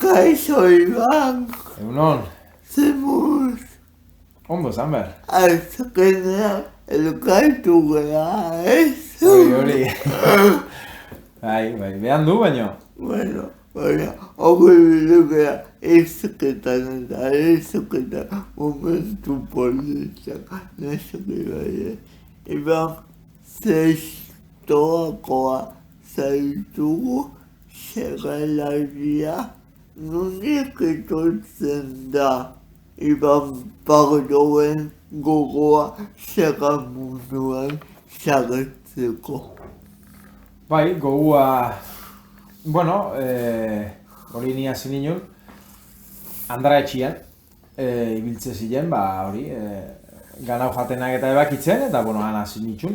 Kaixo, Iban. Egunon, Zemuz. ondo zan behar. Azkenean elkartu gara, ez? Hori. Bai, behan du baino. Bueno, hori bilukera ezketan eta ezketan momentu politak nesuke bai. Iban zestoakoa zaitugu segalaria nunik etortzen da. Iban pardoen gogoa segamunduan sagertzeko. Bai, gogua, bueno, hori ni hasi ninun, Andra etxian, ibiltze ziren, hori, ganau jatenak eta ebakitzen, eta, bueno, han hasi nitxun,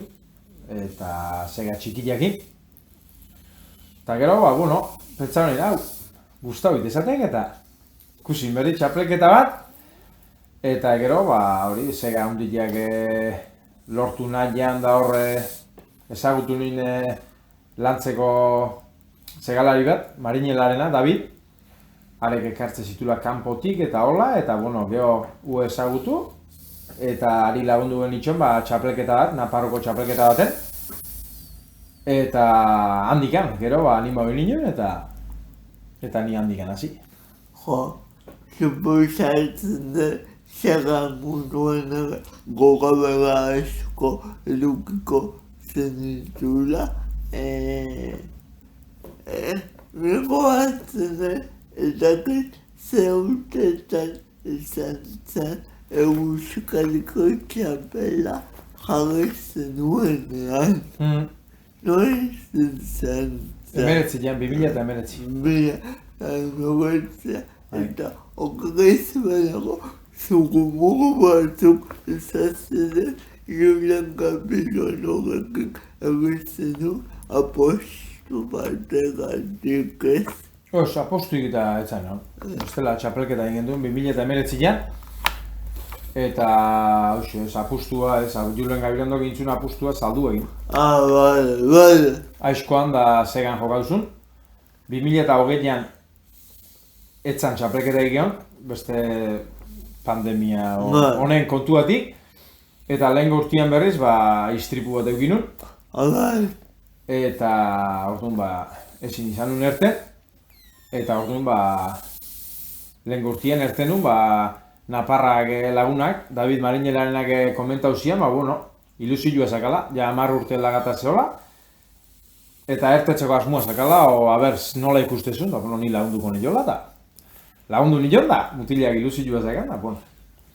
eta sega txikiakin. Eta gero, bueno, pentsa hori, gustau itezatek, eta ikusin berri txapleketa bat, eta gero, hori, sega handiak lortu nahian da horre, ezagutu nien lantzeko segalari bat, marinelarena, David, arek ekartze zitula kanpotik eta hola, eta bueno, geho hu ezagutu, eta ari lagundu genitxon, txapleketa bat, Naparroko txapleketa baten, eta handikan, gero, anima ginen, eta ni handikan hasi. Jo, suposatzen da, segamunduan gogabera asko edukiko zenitula, Goazen ezakit zeutetan izan zen Euskaliko txapela jarri zenuenean. Noiz zen. 2019. 2019 eta okrez badago zugumugu batzuk izazen Julian Kapilon horrekin egitzen du apostu bategatik ez. Apostu egita etzan, no? Bestela txapelketa egin duen 2019an. Eta, apustua, Julen Gabilondo gintzun apustua saldu egin. Bale. Aizkoan da segan jokauzun. 2020an etzan txapelketa egin, beste pandemia honen kontuatik. Eta lehen urtean berriz, istripu bat eukinun. Eta, orduan, ezin izan nun erten. Eta orduan, lehen urtean erten nun, Naparrak lagunak, David Marinelarenak komentau zian, ilusioa zakala, ja 10 urte lagata zehola. Eta ertetzeko asmoa zakala, nola ikustezun, ni lagunduko niola, eta lagundu nion da, mutilak ilusioa zakan,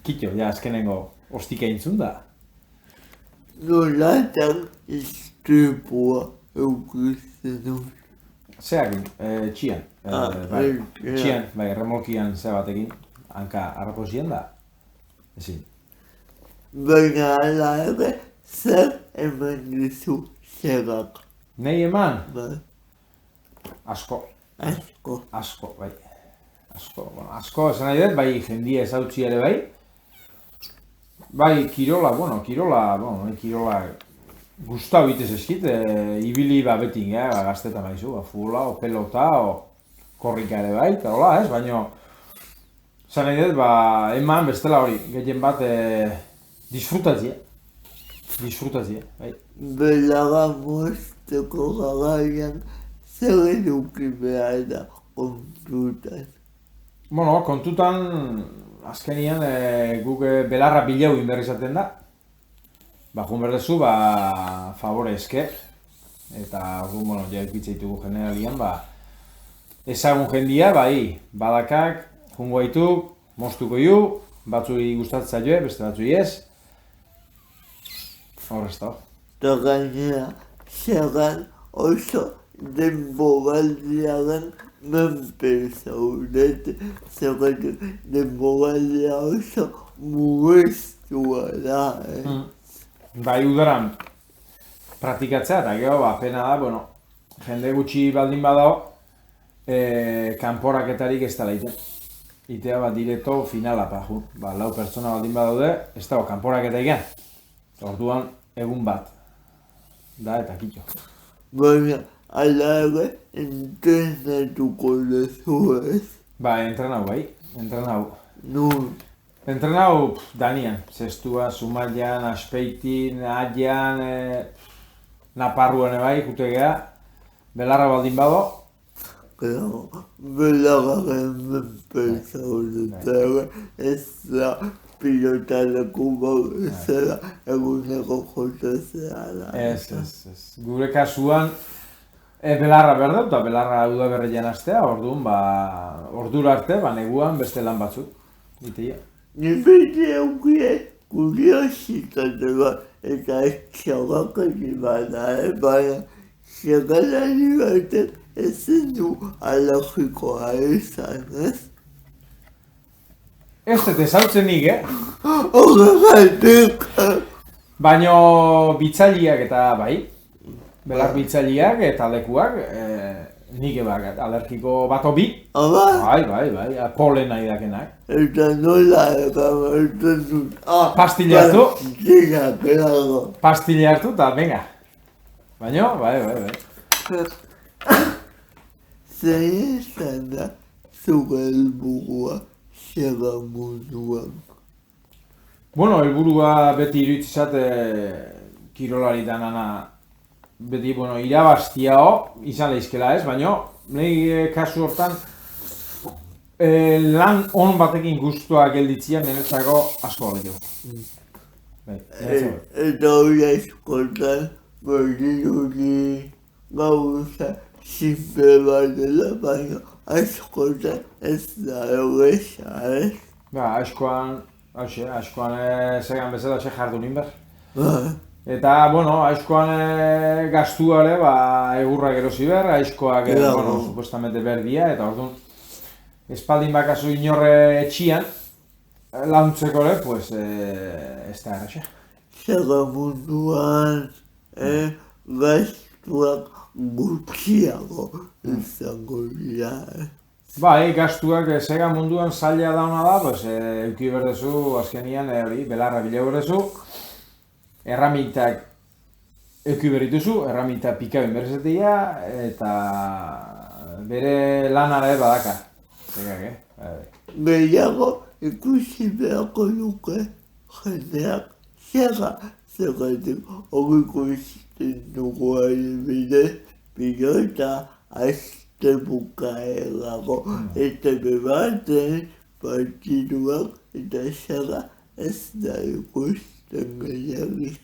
kitxo, azkenengo ostika intzun da. Nolatan istripua eukizten dut. Zeakin, txian. Txian, remolkian ze batekin. Hanka harraposien da, ezin. Baina ala ere, zer eman dizu segak? Nei eman? Asko. Asko, bai. Asko esan nahi dut, bai jendia ezautzi ere bai. Bai, kirola gustau bitez eskit, ibili beti, gazteta maizu, futbola, pelota, korrika ere bai, eta hola, ez, baina zan nahi dut, eman bestela hori, gehien bat disfrutatzea, bai. Belaga mozteko garaian zer eduki behar da kontutan? Kontutan, azkenian guk belarra bileu inberrizaten da. Jun berdezu, favore esker. Eta, jaikitzeitugu generalian, ezagun jendia, badakak, jungo haitu, moztuko ju, batzui gustatzen zaio, beste batzui ez. Horrez da. Eta gainera, segan oso denboraldiaren menpe zaudete, zerretu denboraldia oso mugeztua da. Udaran praktikatzea, eta gero, pena da, jende gutxi baldin badao, kanporaketarik ez dela iten. Itea direto finala, 4 pertsona baldin badaude, ez dago kanporaketa egan. Orduan, egun bat. Da eta kitxo. Baina, ala ere, entrenatuko dezu ez? Ba, entrenau, entrenau. Nun, Entrenau Danian, zestua, Zumaian, Aspeitin, Adian, Naparruan bai, jutegea, belarra baldin bado. claro, belarraren menpeza horretara, ez da pilotaleko bezala eguneko jotazea da. Ez. Gure kasuan, belarra berdeu eta belarra udaberrian astea, orduan, ordura arte, neguan beste lan batzuk. Itea. Ni beti eukide kuriositate bat eta txarrakari bada, baina txarrakari baten ezin du alogikoa izan, ez? Ez dut ezautzen nik, Horregatik, Baino bitzaileak eta bai, belar bitzaileak eta lekuak, nik ebak alergiko bat obi. ama, Bai, polen nahi dakenak. eta nola egabertzen dut. Pastilla hartu. Pastilla, claro. Pastilla hartu eta venga. Baino, bai. Zein izan da zure helburua xera munduan? Bueno, helburua beti iruditzat kirolari danana beti, irabaztiao izan lehizkela ez, baino, nahi kasu hortan lan on batekin guztua gelditzia niretzako asko balio. Eta hori askotan berdirudi gauza simple bat dela, baina askotan ez da horreza, ez? Ba, askoan segan bezala jardun inber. Ba, Eta, aizkoan gaztua ere, egurrak erosi behar, aizkoak, Claro. supuestamente berdia, eta orduan, espaldin bakazu inorre etxian, launtzeko ere, pues, ez da erraxa. xera munduan gastuak gutxiago izango dira, ez? Bai, gaztuak sega munduan zaila dauna da, pues, euki berdezu, azkenian, belarra bile berdezu, erramintak euki berrituzu, erraminta pikaben berzetia, eta bere lanara ere badaka. Segak, Gehiago ikusi beharko duke jendeak zergatik hori ikusten dugu adibidez, pilota aste bukaerako eta bebaten partiduak eta zerga ez da ikusten gehiagik.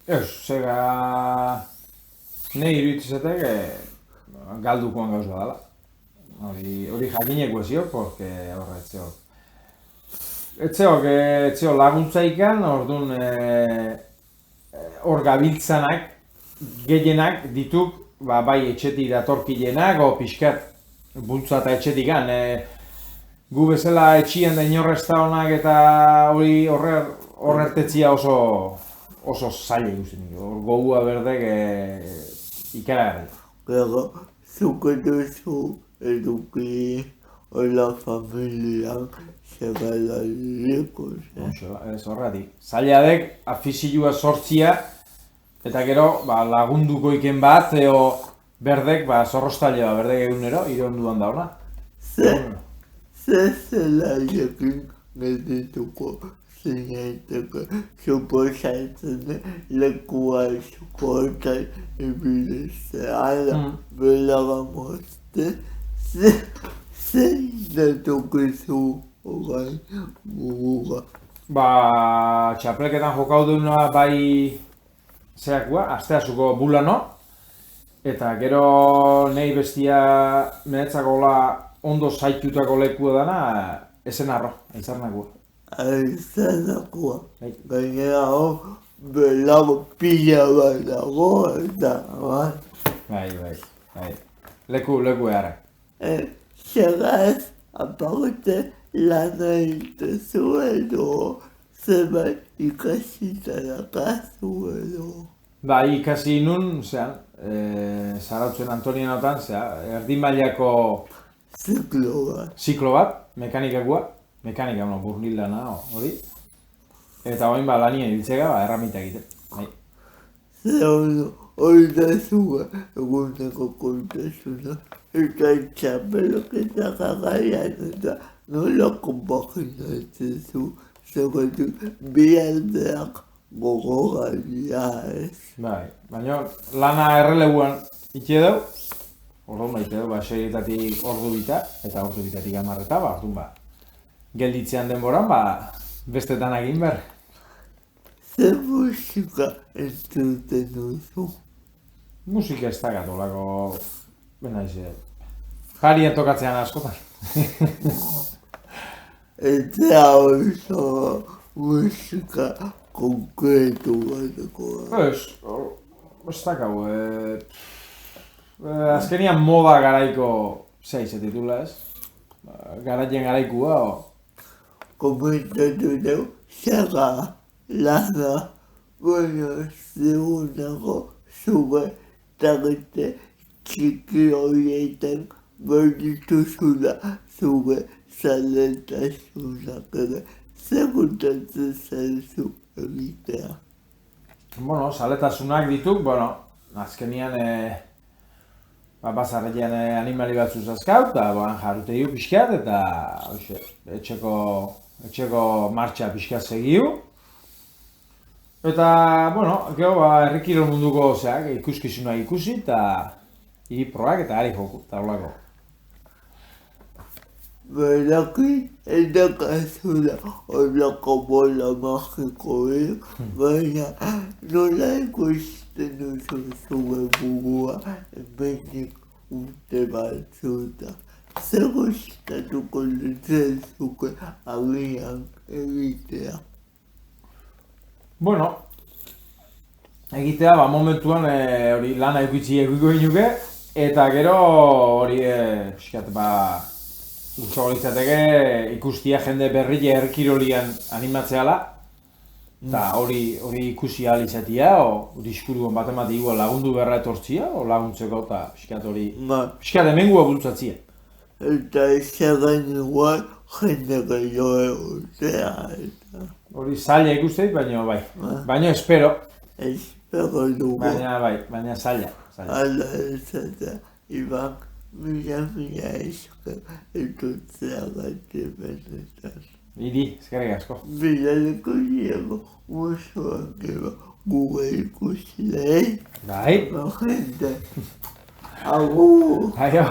ez, sega nahi iruditzetek galdukoan gauz badala. Hori jakineko ezio, porque horre etzeok laguntza ikan, orduan hor gabiltzanak, gehienak dituk, bai etxetik datorkilenak, o pixkat bultza eta etxetikan. Gu bezala etxien da inorrezta honak eta hori horrertetzia oso zaila ikusten. Gogua berdek ikaragarri. Pero zuke duzu eduki hola familian segalalikos, Ez horretik. Zailadek afizioa sortzia eta gero lagunduko iken bat eo berdek zorroztailea berdek egunero ironduan da ona. Zelaiekin geldituko zinaiteke suposatzen lekua eskotan ibidezean belara mozte zein datukizu orain burura. Txapelketan jokau duena bai zeakua, asteazuko bulano, eta gero nahi bestia mehetzakola ondo zaitutako lekua dana ezen aizarnakua. Aizarnakua, gainera hor belago pila bat dago eta Bai. Leku eharrak. Zerra ez aparte lana egitezu edo zerbait ikasita dakazu edo. Bai, ikasi nun, Zarautzen Antonianotan, erdin mailako ziklo bat, mekanika burnil dana hori. Eta hoin lanien ibiltzega, erramita egiten. Bai. Zer hori da zua eguneko kontasuna. Eta txapeloketa garaian eta nola konpaginatzen zu, zegoetu bi aldeak gogogaria ez. Bai, baina lana erreleguan itxe dau, orduan maite dau, seietatik ordu bita, eta ordu bitatik 10 orduan gelditzean denboran, bestetan egin behar. Zer musika entzuten duzu? Musika ez da gatolako, jarien tokatzean askotan. Eta oso musika konkretu batekoa. Ez dakau, azkenian moda garaiko, se titula ez? Garaien garaikua, Komentatu dugu, xaga, lana, bueno, zeunako zuge tagete txiki horietan berdituzula zuge zaletasunak ere. Segutatzen zaizu egitea. Bueno, zaletasunak dituk, azkenian bazarrean animali batzuz azkau, eta jaruteiu pixkat, eta etxeko martxa pixkat segiu. Eta, gero, herrikiro munduko ikuskizunak ikusi, eta iriproak eta ari joku, eta holako. Beraki, edakazula horako bola magiko, baina nola ikusten duzu zure burua hemenik urte batzuta. Zer gustatuko dutzuke agian egitea? Egitea, momentuan hori lana ikutsi egiko inuke, eta gero hori pixkat, gutxo litzateke ikustia jende berri herkirolian animatzeala, eta hori ikusi ahal izatea, diskuruen bat ematik lagundu berra etortzia, laguntzeko eta pixkat hori, pixkat hemengua bultzatzia. Eta ezagan igual jende gehiago egotea eta... Hori zaila ikusteit, baina espero. Espero dugu. Baina zaila. Hala ez eta Iban, mila esker etortzea gati benetan. Iri, eskerrik asko. Bilaleko diego musuak eba guga ikusi da, Bai. Jende. Agur. Aio.